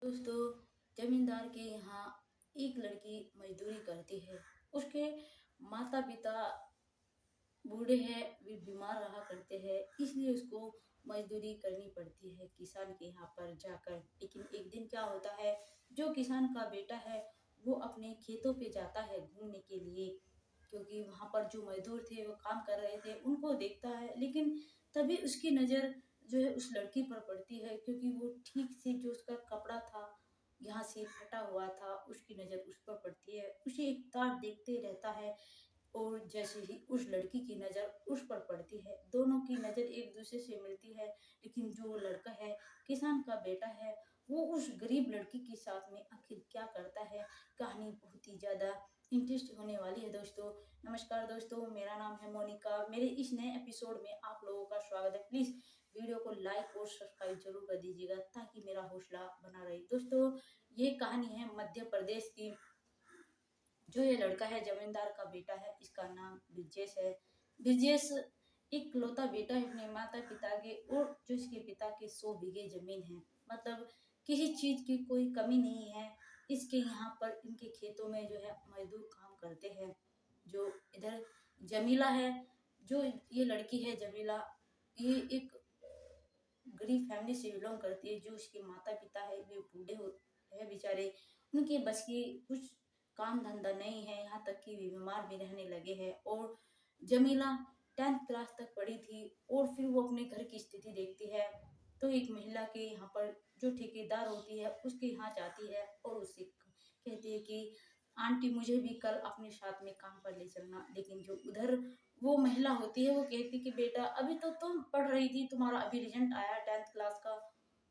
दोस्तों, जमींदार के यहाँ एक लड़की मजदूरी करती है। उसके माता पिता बूढ़े हैं, वे बीमार रहा करते हैं, इसलिए उसको मजदूरी करनी पड़ती है किसान के यहाँ पर जाकर। लेकिन एक दिन क्या होता है, जो किसान का बेटा है वो अपने खेतों पे जाता है घूमने के लिए, क्योंकि वहाँ पर जो मजदूर थे वो काम कर रहे थे उनको देखता है। लेकिन तभी उसकी नज़र जो है उस लड़की पर पड़ती है, क्योंकि वो ठीक से जो उसका कपड़ा था यहाँ से फटा हुआ था, उसकी नज़र उस पर पड़ती है। उसे एक तार देखते रहता है और जैसे ही उस लड़की की नज़र उस पर पड़ती है, दोनों की नज़र एक दूसरे से मिलती है। लेकिन जो लड़का है, किसान का बेटा है, वो उस गरीब लड़की के साथ में आखिर क्या करता है, कहानी बहुत ही ज़्यादा इंटरेस्ट होने वाली है दोस्तों। नमस्कार दोस्तों, मेरा नाम है मोनिका। मेरे इस नए एपिसोड में आप लोगों का स्वागत है। प्लीज़ वीडियो को लाइक और सब्सक्राइब जरूर कर दीजिएगा ताकि मेरा हौसला बना रहे। दोस्तों, ये कहानी है मध्य प्रदेश की। जो ये लड़का है, जमींदार का बेटा है, इसका नाम ब्रिजेश है। ब्रिजेश एक लौता बेटा है अपने माता पिता के, और जो इसके पिता के 100 बीघे जमीन है। मतलब किसी चीज की कोई कमी नहीं है। इसके यहाँ पर इनके खेतों में जो है मजदूर काम करते हैं। जो इधर जमीला है, जो ये लड़की है जमीला, ये एक गरीब फैमिली से बिलोंग करती है। जो उसके माता पिता है वे बूढ़े है बेचारे, उनके बस की कुछ काम धंधा नहीं है, यहाँ तक कि वे बीमार भी रहने लगे हैं। और जमीला 10th क्लास तक पढ़ी थी और फिर वो अपने घर की स्थिति देखती है, तो एक महिला के यहाँ पर जो ठेकेदार होती है उसके यहाँ जाती है और उससे कहती है कि आंटी मुझे भी कल अपने साथ में काम पर ले चलना। लेकिन जो उधर वो महिला होती है वो कहती कि बेटा अभी तो तुम पढ़ रही थी, तुम्हारा अभी रिजल्ट आया 10th क्लास का,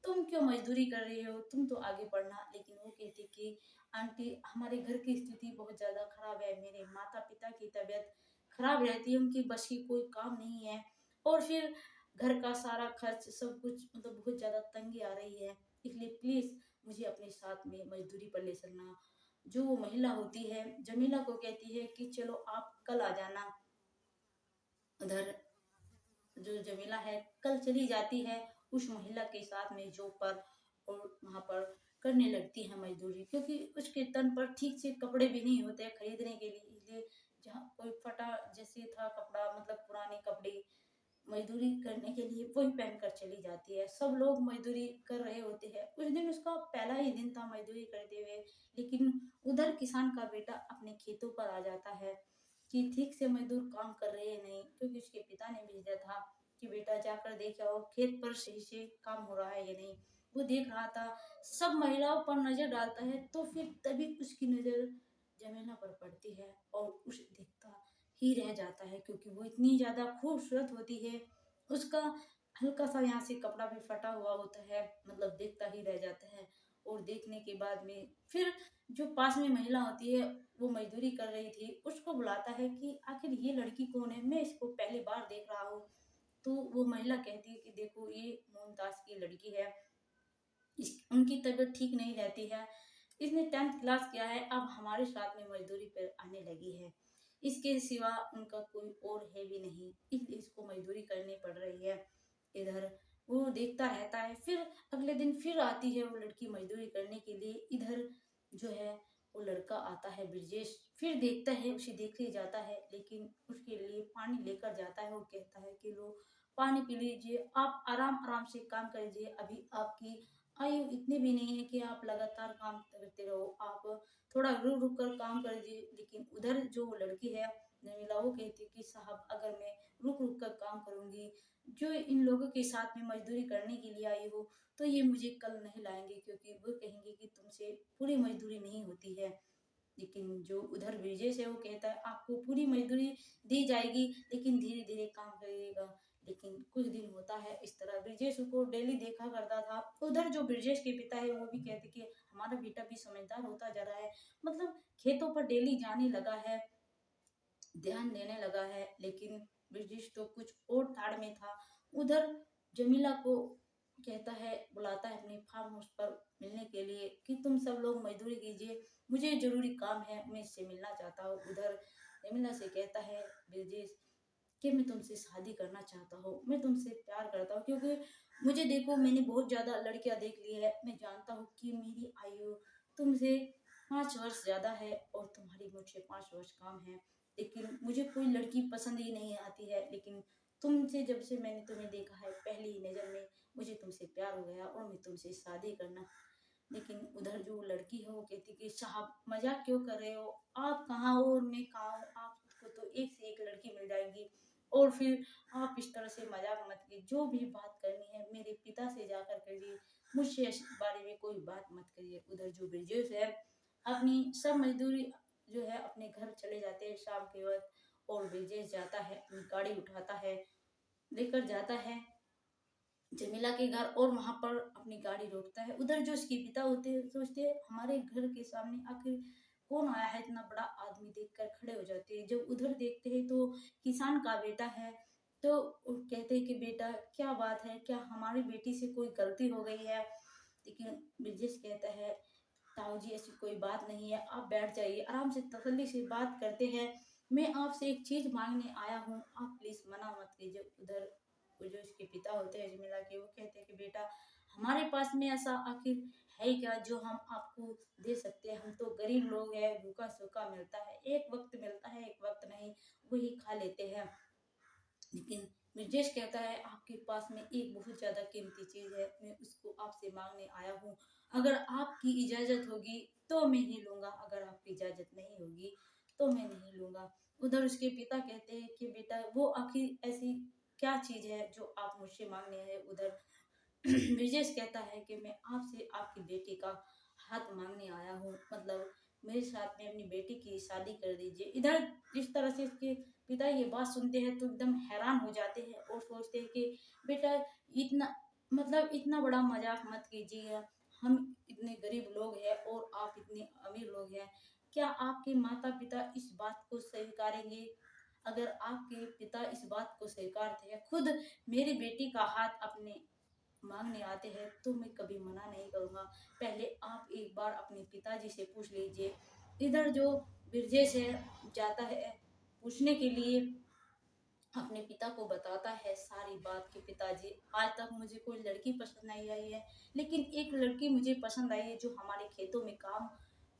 तुम क्यों मजदूरी कर रही हो, तुम तो आगे पढ़ना। लेकिन वो कहती कि आंटी हमारे घर की स्थिति बहुत ज़्यादा खराब है, मेरे माता पिता की तबीयत खराब रहती है, उनकी बस की कोई काम नहीं है, और फिर घर का सारा खर्च सब कुछ मतलब बहुत ज़्यादा तंगी आ रही है, इसलिए प्लीज़ मुझे अपने साथ में मजदूरी पर ले चलना। जो वो महिला होती है जमीला को कहती है कि चलो आप कल आ जाना। उधर जो जमीला है कल चली जाती है उस महिला के साथ में जॉब पर, और वहाँ पर करने लगती है मजदूरी, क्योंकि उसके तन पर ठीक से कपड़े भी नहीं होते खरीदने के लिए। इसलिए जहाँ कोई फटा जैसे था कपड़ा, मतलब पुराने कपड़े, मजदूरी करने के लिए वही पहनकर चली जाती है। सब लोग मजदूरी कर रहे होते हैं। उस दिन उसका पहला ही दिन था मजदूरी करते हुए। लेकिन उधर किसान का बेटा अपने खेतों पर आ जाता है कि ठीक से मजदूर काम कर रहे हैं नहीं, क्योंकि उसके पिता ने भेजा था कि बेटा जाकर देख आओ खेत पर सही से काम हो रहा है या नहीं। वो देख रहा था, सब महिलाओं पर नजर डालता है, तो फिर तभी उसकी नजर जमीला पर पड़ती है और उसे देखता ही रह जाता है, क्योंकि वो इतनी ज्यादा खूबसूरत होती है। उसका हल्का सा यहाँ से कपड़ा भी फटा हुआ होता है, मतलब देखता ही रह जाता है। और देखने के बाद में फिर जो पास में महिला होती है, वो मजदूरी कर रही थी, उसको बुलाता है कि आखिर ये लड़की कौन है, मैं इसको पहली बार देख रहा हूँ। तो वो महिला कहती है कि देखो ये मोहनदास की लड़की है, उनकी तबीयत ठीक नहीं रहती है, इसने 10th क्लास किया है, अब हमारे साथ में मजदूरी पर आने लगी है, इसके सिवा उनका कोई और है भी नहीं, इसलिए इसको मजदूरी करनी पड़ रही है। इधर वो देखता रहता है। फिर अगले दिन फिर आती है वो लड़की मजदूरी करने के लिए। इधर जो है वो लड़का आता है ब्रिजेश, फिर देखता है, उसे देख ही जाता है, लेकिन उसके लिए पानी लेकर जाता है। वो कहता है कि लो पानी पी लीजिए, आप आराम आराम से काम करिए, अभी आपकी आयु इतनी भी नहीं है कि आप लगातार काम करते रहो, आप थोड़ा रुक रुक कर काम कर दीजिए। लेकिन उधर जो लड़की है नमीला, वो कहती है कि साहब अगर मैं रुक रुक कर काम करूंगी, जो इन लोगों के साथ में मजदूरी करने के लिए आई हो, तो ये मुझे कल नहीं लाएंगे, क्योंकि वो कहेंगे कि तुमसे पूरी मजदूरी नहीं होती है। लेकिन जो उधर ब्रिजेश है वो कहता है आपको पूरी मजदूरी दी जाएगी, लेकिन धीरे धीरे काम करिएगा। लेकिन कुछ दिन होता है इस तरह, ब्रिजेश को डेली देखा करता था। उधर जो ब्रिजेश के पिता है वो भी कहते कि हमारा बेटा भी समझदार होता जा रहा है, मतलब खेतों पर डेली जाने लगा है, ध्यान देने लगा है। लेकिन ब्रिटिश तो कुछ और ताड़ में था। उधर जमीला को कहता है, बुलाता है अपने फार्म हाउस पर मिलने के लिए कि तुम सब लोग मजदूरी कीजिए, मुझे जरूरी काम है, मैं इससे मिलना चाहता हूँ। उधर जमीला से कहता है ब्रिजेश कि मैं तुमसे शादी करना चाहता हूँ, मैं तुमसे प्यार करता हूँ, क्योंकि मुझे देखो, मैंने बहुत ज़्यादा लड़कियां देख ली है, मैं जानता हूँ कि मेरी आयु तुमसे 5 वर्ष ज़्यादा है और तुम्हारी मुझसे 5 वर्ष कम है, लेकिन मुझे कोई लड़की पसंद ही नहीं आती है। लेकिन तुमसे जब से मैंने तुम्हें देखा है, पहली ही नज़र में मुझे तुमसे प्यार हो गया और मैं तुमसे शादी करना। लेकिन उधर जो लड़की है वो कहती कि साहब मजाक क्यों कर रहे हो, आप कहाँ हो और मैं कहाँ हूँ, आपको तो एक से एक लड़की मिल जाएगी, और फिर आप इस तरह से मजाक मत कीजिए, जो भी बात करनी है मेरे पिता से जाकर करिए, मुझसे इस बारे में कोई बात मत करिए। उधर जो ब्रिजेश है अपनी सब मजदूरी जो है अपने घर चले जाते हैं शाम के वक्त, और ब्रिजेश जाता है अपनी गाड़ी उठाता है, लेकर जाता है जमीला के घर, और वहां पर अपनी गाड़ी रोकता है। उधर जो उसके पिता होते हैं सोचते हैं हमारे घर के सामने आखिर कौन आया है, इतना बड़ा आदमी देखकर खड़े हो जाते हैं। जब उधर देखते हैं तो किसान का बेटा है, तो वो कहते हैं कि बेटा क्या बात है, क्या हमारी बेटी से कोई गलती हो गई है। लेकिन ब्रिजेश कहता है ताऊ जी ऐसी कोई बात नहीं है, आप बैठ जाइए, आराम से तसल्ली से बात करते हैं, मैं आपसे एक चीज मांगने आया हूँ, आप प्लीज मना मत कीजिए। उधर वो जो इसके पिता होते हैं जमीला के, वो कहते हैं कि बेटा हमारे पास में ऐसा आखिर है क्या जो हम आपको दे सकते हैं, हम तो गरीब लोग हैं, भूखा सूखा मिलता है, एक वक्त मिलता है एक वक्त नहीं, वही खा लेते हैं। लेकिन ब्रजेश कहता है आपके पास में एक बहुत ज्यादा कीमती चीज है, मैं उसको आपसे मांगने आया हूँ, अगर आपकी इजाजत होगी तो मैं ही लूंगा, अगर आपकी इजाजत नहीं होगी तो मैं नहीं लूंगा। उधर उसके पिता कहते हैं कि बेटा वो आखिर ऐसी क्या चीज है जो आप मुझसे मांगने आए। उधर ब्रिजेश कहता है कि मैं आपसे आपकी बेटी का हाथ मांगने आया हूँ, मतलब मेरे साथ में अपनी बेटी की शादी कर दीजिए। इधर जिस तरह से इसके पिता ये बात सुनते हैं तो एकदम हैरान हो जाते हैं और सोचते हैं कि बेटा इतना, मतलब इतना बड़ा मजाक मत कीजिए, हम इतने गरीब लोग हैं और आप इतने अमीर लोग हैं, क्या आपके माता पिता इस बात को स्वीकारेंगे? अगर आपके पिता इस बात को स्वीकारते हैं, खुद मेरी बेटी का हाथ अपने मांगने आते हैं, तो मैं कभी मना नहीं करूंगा। पहले आप एक बार अपने पिताजी से पूछ लीजिए। इधर जो ब्रजेश है जाता है पूछने के लिए, अपने पिता को बताता है सारी बात कि पिताजी आज तक मुझे कोई लड़की पसंद नहीं आई है, लेकिन एक लड़की मुझे पसंद आई है जो हमारे खेतों में काम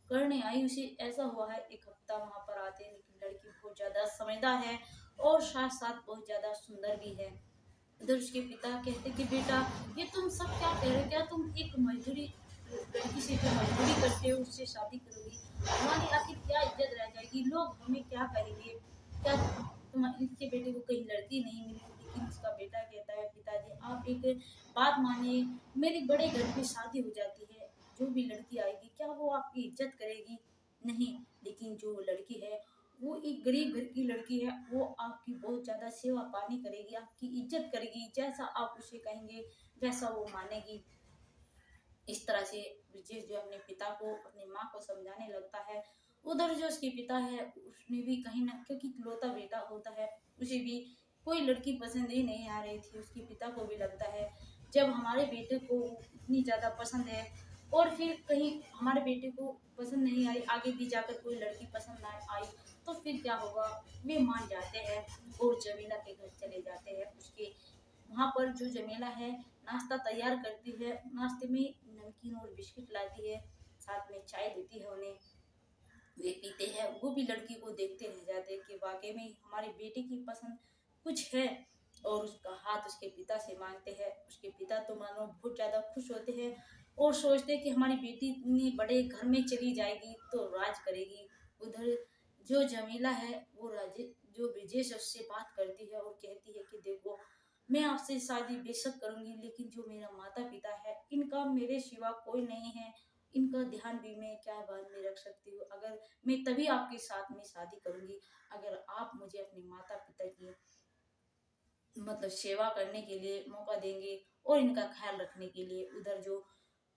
करने आई। उसे ऐसा हुआ है एक हफ्ता वहां पर आते हैं, लेकिन लड़की बहुत ज्यादा समझदार है और साथ साथ बहुत ज्यादा सुंदर भी है। इधर उसके पिता कहते कि बेटा ये तुम सब क्या कह रहे हो, क्या तुम एक मजदूरी लड़की से जो मजदूरी करते हो उससे शादी करोगी, हमारी आखिर क्या इज्जत रह जाएगी, लोग हमें क्या कहेंगे, क्या तुम इसके बेटे को कहीं लड़की नहीं मिली। लेकिन उसका बेटा कहता है पिताजी आप एक बात मानिए, मेरे बड़े घर पे शादी हो जाती है, जो भी लड़की आएगी क्या वो आपकी इज्जत करेगी? नहीं, लेकिन जो लड़की है वो एक गरीब घर की लड़की है, वो आपकी बहुत ज्यादा सेवा पानी करेगी, आपकी इज्जत करेगी, जैसा आप उसे कहेंगे वैसा वो मानेगी। इस तरह से ब्रजेश जो अपने पिता को अपनी माँ को समझाने लगता है। उधर जो उसके पिता है उसने भी कहीं ना, क्योंकि इकलौता बेटा होता है, उसे भी कोई लड़की पसंद ही नहीं आ रही थी। उसके पिता को भी लगता है जब हमारे बेटे को इतनी ज्यादा पसंद है और फिर कहीं हमारे बेटे को पसंद नहीं आई, आगे भी जाकर कोई लड़की पसंद ना आई तो फिर क्या होगा। वे मान जाते हैं और जमीला के घर चले जाते हैं। उसके वहां पर जो जमीला है नाश्ता तैयार करती है, नाश्ते में नमकीन और बिस्किट लाती है, साथ में चाय देती है उन्हें, वे पीते हैं। वो भी लड़की को देखते रह जाते हैं कि वाकई में हमारी बेटी की पसंद कुछ है, और उसका हाथ उसके पिता से मांगते हैं। उसके पिता तो मानो बहुत ज्यादा खुश होते हैं और सोचते हैं कि हमारी बेटी इतनी बड़े घर में चली जाएगी तो राज करेगी। उधर जो जमीला है वो राजे जो ब्रिजेश है उससे बात करती है और कहती है कि देखो मैं आपसे शादी बेशक करूंगी, लेकिन जो मेरा माता पिता है इनका मेरे सिवा कोई नहीं है, इनका ध्यान भी मैं क्या बात में रख सकती हूँ, अगर मैं तभी आपके साथ में शादी करूंगी अगर आप मुझे अपने माता पिता की मतलब सेवा करने के लिए मौका देंगे और इनका ख्याल रखने के लिए। उधर जो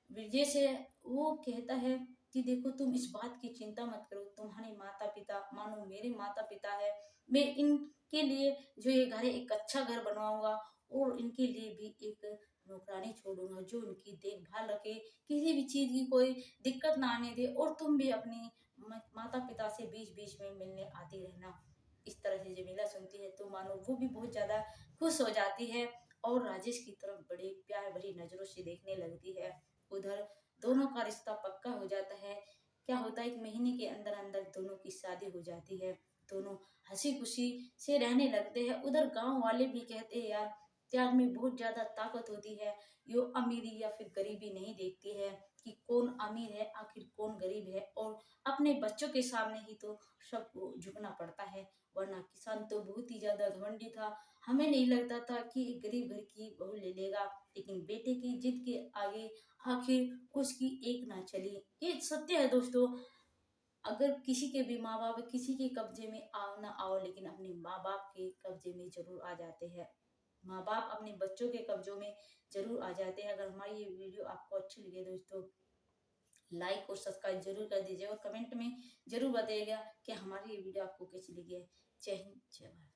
ब्रजेश है वो कहता है कि देखो तुम इस बात की चिंता मत करो, तुम्हारे माता पिता मानो मेरे माता पिता है, मैं इनके लिए जो ये घर है एक अच्छा घर बनवाऊंगा और इनके लिए भी एक नौकरानी छोड़ूंगा जो इनकी देखभाल रखे, किसी भी चीज की कोई दिक्कत ना आने दे, और तुम भी अपनी माता पिता से बीच बीच में मिलने आती रहना। इस तरह से जमीला सुनती है तो मानो वो भी बहुत ज्यादा खुश हो जाती है और राजेश की तरफ बड़े प्यार भरी नजरों से देखने लगती है। उधर दोनों का रिश्ता पक्का हो जाता है। क्या होता है, 1 महीने के अंदर अंदर दोनों की शादी हो जाती है। दोनों हंसी खुशी से रहने लगते हैं। उधर गांव वाले भी कहते हैं, यार प्यार में बहुत ज्यादा ताकत होती है। यो अमीरी या फिर गरीबी नहीं देखती है कि कौन अमीर है आखिर कौन गरीब है, और अपने बच्चों के सामने ही तो सबको झुकना पड़ता है। वरना किसान तो बहुत ही ज्यादा घमंडी था। हमें नहीं लगता था कि एक गरीब घर की बहू ले लेगा, लेकिन बेटे की जिद के आगे आखिर उसकी एक ना चली। ये सत्य है दोस्तों। अगर किसी के भी माँ बाप किसी के कब्जे में आओ ना आओ, लेकिन अपने माँ बाप के कब्जे में जरूर आ जाते हैं। माँ बाप अपने बच्चों के कब्जों में जरूर आ जाते हैं। अगर हमारी ये वीडियो आपको अच्छी लगे दोस्तों, लाइक और सब्सक्राइब जरूर कर दीजिए और कमेंट में जरूर बताइएगा कि हमारी ये वीडियो आपको कैसी लगी है। जय हिंद, जय भारत।